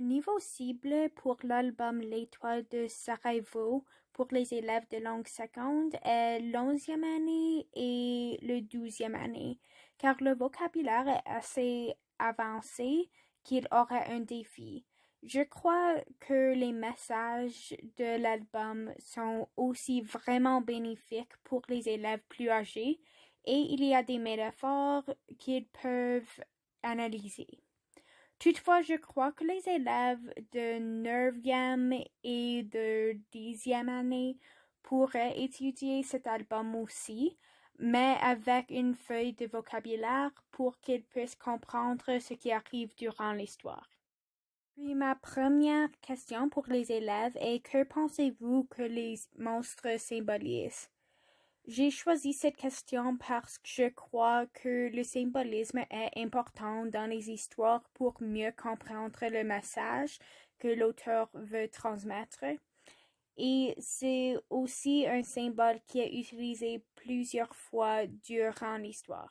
Le niveau cible pour l'album L'Étoile de Sarajevo pour les élèves de langue seconde est l'11e année et le 12e année, car le vocabulaire est assez avancé qu'il aura un défi. Je crois que les messages de l'album sont aussi vraiment bénéfiques pour les élèves plus âgés et il y a des métaphores qu'ils peuvent analyser. Toutefois, je crois que les élèves de 9e et de 10e année pourraient étudier cet album aussi, mais avec une feuille de vocabulaire pour qu'ils puissent comprendre ce qui arrive durant l'histoire. Puis ma première question pour les élèves est: que pensez-vous que les monstres symbolisent? J'ai choisi cette question parce que je crois que le symbolisme est important dans les histoires pour mieux comprendre le message que l'auteur veut transmettre. Et c'est aussi un symbole qui est utilisé plusieurs fois durant l'histoire.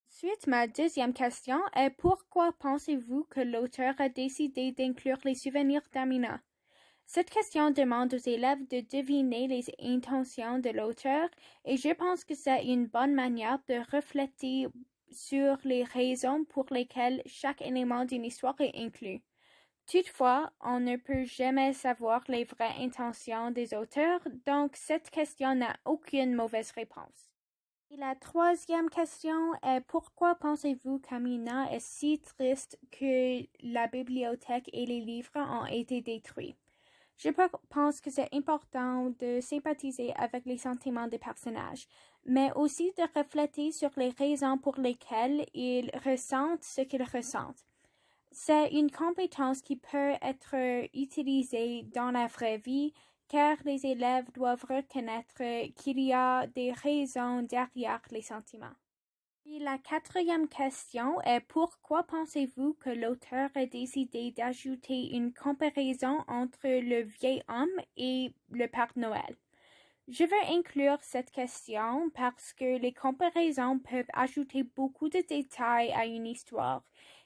Ensuite, ma deuxième question est: pourquoi pensez-vous que l'auteur a décidé d'inclure les souvenirs d'Amina? Cette question demande aux élèves de deviner les intentions de l'auteur et je pense que c'est une bonne manière de refléter sur les raisons pour lesquelles chaque élément d'une histoire est inclus. Toutefois, on ne peut jamais savoir les vraies intentions des auteurs, donc cette question n'a aucune mauvaise réponse. Et la troisième question est: pourquoi pensez-vous qu'Amina est si triste que la bibliothèque et les livres ont été détruits? Je pense que c'est important de sympathiser avec les sentiments des personnages, mais aussi de refléter sur les raisons pour lesquelles ils ressentent ce qu'ils ressentent. C'est une compétence qui peut être utilisée dans la vraie vie, car les élèves doivent reconnaître qu'il y a des raisons derrière les sentiments. Puis la quatrième question est: pourquoi pensez-vous que l'auteur a décidé d'ajouter une comparaison entre le vieil homme et le Père Noël? Je veux inclure cette question parce que les comparaisons peuvent ajouter beaucoup de détails à une histoire.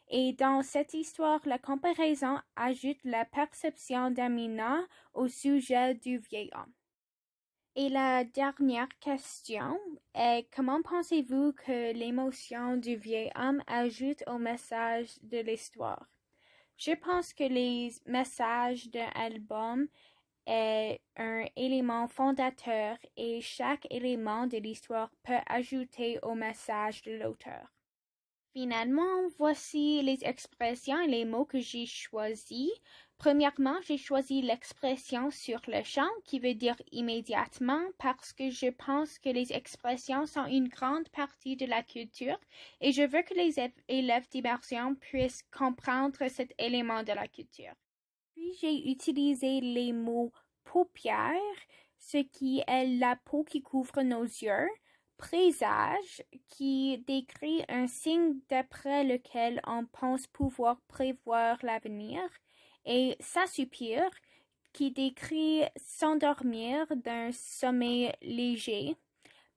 Et dans cette histoire, la comparaison ajoute la perception d'Amina au sujet du vieil homme. Et la dernière question est: comment pensez-vous que l'émotion du vieil homme ajoute au message de l'histoire? Je pense que les messages d'un album est un élément fondateur et chaque élément de l'histoire peut ajouter au message de l'auteur. Finalement, voici les expressions et les mots que j'ai choisis. Premièrement, j'ai choisi l'expression sur le champ qui veut dire immédiatement parce que je pense que les expressions sont une grande partie de la culture et je veux que les élèves d'immersion puissent comprendre cet élément de la culture. Puis j'ai utilisé les mots paupières, ce qui est la peau qui couvre nos yeux, présage, qui décrit un signe d'après lequel on pense pouvoir prévoir l'avenir, et s'assoupir, qui décrit s'endormir d'un sommeil léger,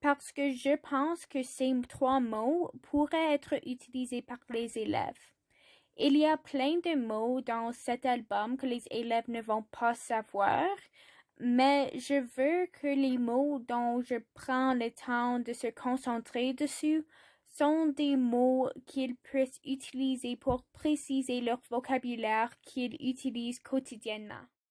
parce que je pense que ces trois mots pourraient être utilisés par les élèves. Il y a plein de mots dans cet album que les élèves ne vont pas savoir, mais je veux que les mots dont je prends le temps de se concentrer dessus sont des mots qu'ils puissent utiliser pour préciser leur vocabulaire qu'ils utilisent quotidiennement.